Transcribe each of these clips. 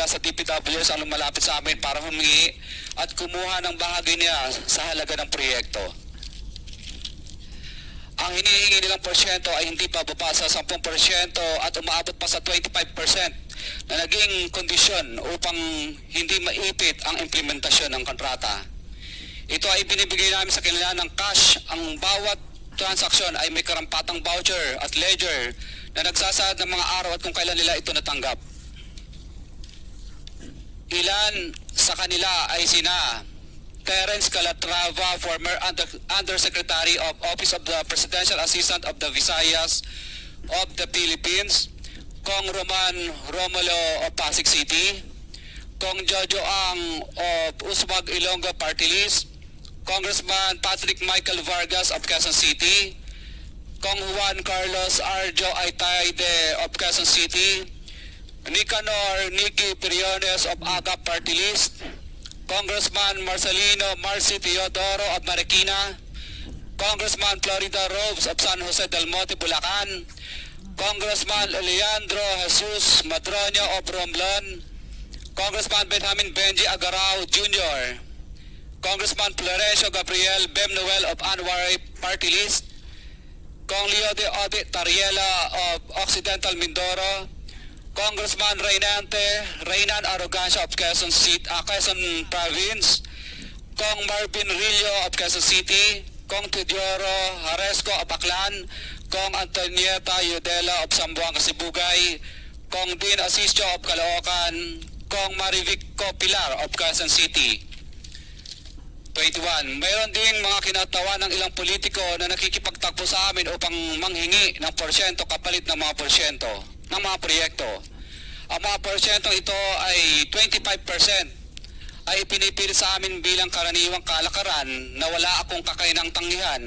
mula sa DPWs ang lumalapit sa amin para humingi at kumuha ng bahagi niya sa halaga ng proyekto. Ang hinihingi nilang porsyento ay hindi bababa sa 10% at umaabot pa sa 25% na naging kondisyon upang hindi maipit ang implementasyon ng kontrata. Ito ay binibigay namin sa kanila ng cash. Ang bawat transaksyon ay may karampatang voucher at ledger na nagsasaad ng mga araw at kung kailan nila ito natanggap. Ilan sa kanila ay sina Terence Calatrava, former Undersecretary of Office of the Presidential Assistant of the Visayas of the Philippines, Kong Roman Romulo of Pasig City, Kong Jojo Ang of Usmag Ilonggo Party List, Congressman Patrick Michael Vargas of Quezon City, Kong Juan Carlos Arjo Aitaide of Quezon City, Nicanor Nicky Piriones of AGA Party List, Congressman Marcelino Marci Teodoro of Marikina, Congressman Florida Robes of San Jose del Monte, Bulacan, Congressman Leandro Jesus Madroño of Romblon, Congressman Benjamin Benji Agarao Jr., Congressman Florencio Gabriel Bem Noel of Anwar Party List, Kong Leo de Ode Tariela of Occidental Mindoro, Congressman Reynan Arrogancia of Quezon Province, Kong Marvin Rillo of Quezon City, Kong Teodoro Haresco of Aklan, Kong Antonieta Yudela of Zamboanga Sibugay, Kong Dean Asisio of Caloocan, Kong Marivico Pilar of Quezon City. 21. Mayroon ding mga kinatawa ng ilang politiko na nakikipagtakbo sa amin upang manghingi ng porsyento kapalit ng mga porsyento ng mga proyekto. Ang mga porsyentong ito ay 25% ay pinipilit sa amin bilang karaniwang kalakaran na wala akong kakainang tanggihan.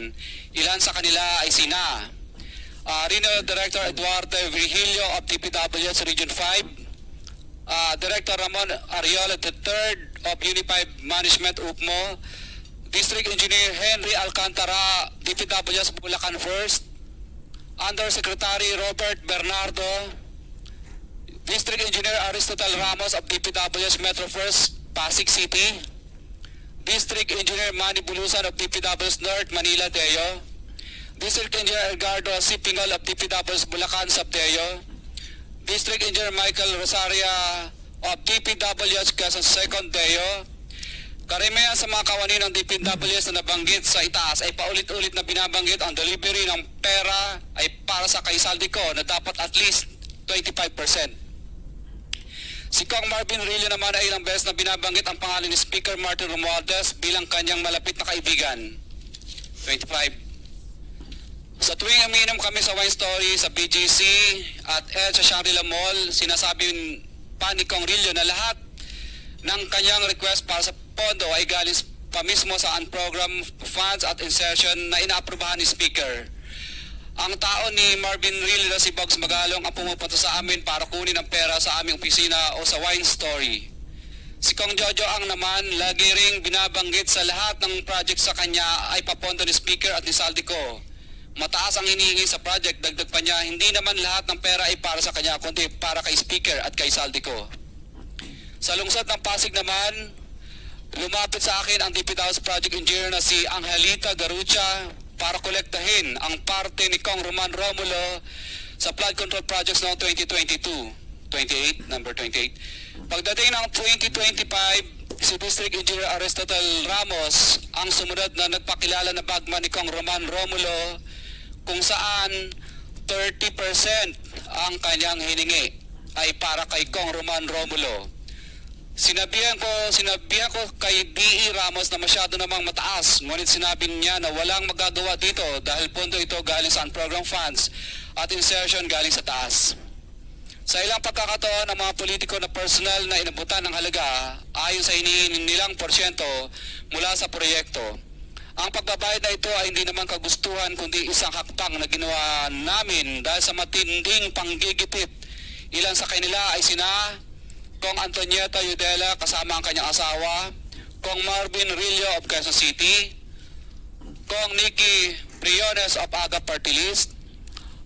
Ilan sa kanila ay sina Regional Director Eduardo Virgilio of DPWS Region 5, Director Ramon Ariola III of Unified Management UPMO, District Engineer Henry Alcantara, DPWS Bulacan First, Undersecretary Robert Bernardo, District Engineer Aristotle Ramos of DPWS Metro First, Pasig City, District Engineer Manny Bulusan of DPWS North, Manila, Deo, District Engineer Edgardo Sipingal of DPWS Bulacan, Sabdeo, District Engineer Michael Rosaria of DPWS Quezon Second, Deo. Karamihan sa mga kawani ng DPWS na nabanggit sa itaas ay paulit-ulit na binabanggit ang delivery ng pera ay para sa kay Saldico na dapat at least 25%. Si Kong Marvin Rillo naman ay ilang beses na binabanggit ang pangalan ni Speaker Martin Romualdez bilang kanyang malapit na kaibigan. 25. Sa tuwing umiinom kami sa wine story sa BGC at sa Shangri-La Mall, sinasabi pa ni Kong Rillo na lahat ng kanyang request para sa pondo ay galing pa mismo sa unprogrammed funds at insertion na inaaprubahan ni Speaker. Ang tao ni Marvin Rillo na si Bogs Magalong ang pumupunta sa amin para kunin ang pera sa aming opisina o sa wine story. Si Kong Jojo Ang naman lagi ring binabanggit sa lahat ng project sa kanya ay papondo ni Speaker at ni Saldico. Mataas ang hinihingi sa project, dagdag pa niya, hindi naman lahat ng pera ay para sa kanya kundi para kay Speaker at kay Saldico. Sa lungsod ng Pasig naman, lumapit sa akin ang DPWS Project Engineer na si Angelita Garucha para kolektahin ang parte ni Kong Roman Romulo sa flood control projects noong number 28. Pagdating ng 2025, si District Engineer Aristotle Ramos ang sumunod na nagpakilala na bagman ni Kong Roman Romulo kung saan 30% ang kanyang hiningi ay para kay Kong Roman Romulo. Sinabihan ko kay D.E. Ramos na masyado namang mataas, ngunit sinabi niya na walang magagawa dito dahil pondo ito galing sa unprogrammed funds at insertion galing sa taas. Sa ilang pagkakataon, ang mga politiko na personal na inabutan ng halaga ayon sa hinihingi nilang porsyento mula sa proyekto. Ang pagbabayad na ito ay hindi naman kagustuhan kundi isang hakbang na ginawa namin dahil sa matinding panggigipit. Ilan sa kanila ay sina Kong Antonieta Yudela kasama ang kanyang asawa, Kong Marvin Rillo of Quezon City, Kong Nicky Briones of AGA Party List,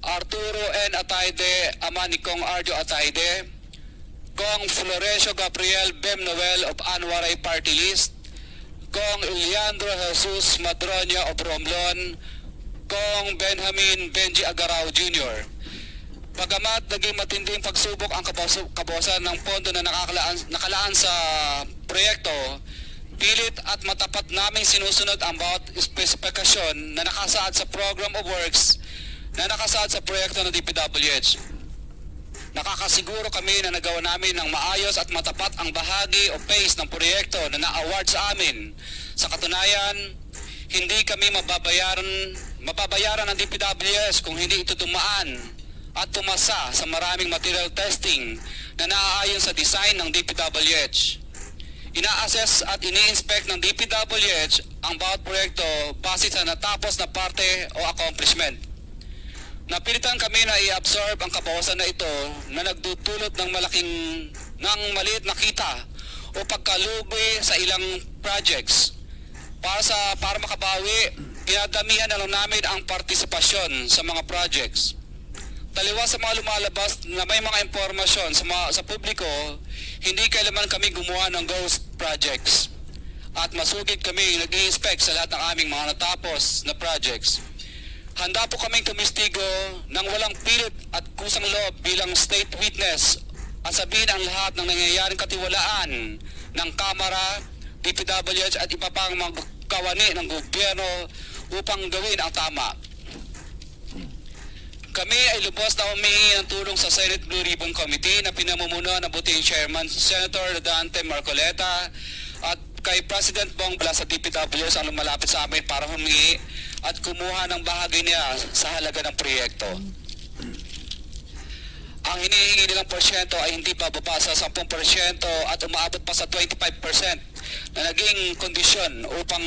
Arturo N. Ataide, ama ni Kong Arjo Ataide, Kong Florencio Gabriel Bem Noel of Anwaray Party List, Kong Eliandro Jesus Madroña of Romblon, Kong Benjamin Benji Agarao Jr. Bagamat naging matinding pagsubok ang kabawasan ng pondo na nakalaan sa proyekto, pilit at matapat naming sinusunod ang bawat espesipikasyon na nakasaad sa Program of Works na nakasaad sa proyekto ng DPWH. Nakakasiguro kami na nagawa namin ng maayos at matapat ang bahagi o phase ng proyekto na na-award sa amin. Sa katunayan, hindi kami mababayaran ng DPWH kung hindi ito dumaan at pumasa sa maraming material testing na naaayon sa design ng DPWH. Ina-assess at ini-inspect ng DPWH ang bawat proyekto base sa natapos na parte o accomplishment. Napilitan kami na i-absorb ang kabawasan na ito na nagdudulot ng maliit na kita o pagkalugi sa ilang projects. Para makabawi, pinadamihan na lang namin ang partisipasyon sa mga projects. Taliwas sa mga lumalabas na may mga impormasyon sa publiko, hindi kailanman kami gumawa ng ghost projects. At masugid kami nag-i-inspect sa lahat ng aming mga natapos na projects. Handa po kaming tumistigo ng walang pilit at kusang loob bilang state witness at sabihin ang lahat ng nangyayaring katiwalaan ng Kamara, DPWH at iba pang mga kawani ng gobyerno upang gawin ang tama. Kami ay lubos na humingi ng tulong sa Senate Blue Ribbon Committee na pinamumuno ng buting Chairman Senator Dante Marcoleta at kay President Bong Blas sa DPWH ang lumalapit sa amin para humingi at kumuha ng bahagi niya sa halaga ng proyekto. Ang hinihingi nilang porsyento ay hindi bababa sa 10% at umaabot pa sa 25% na naging kondisyon upang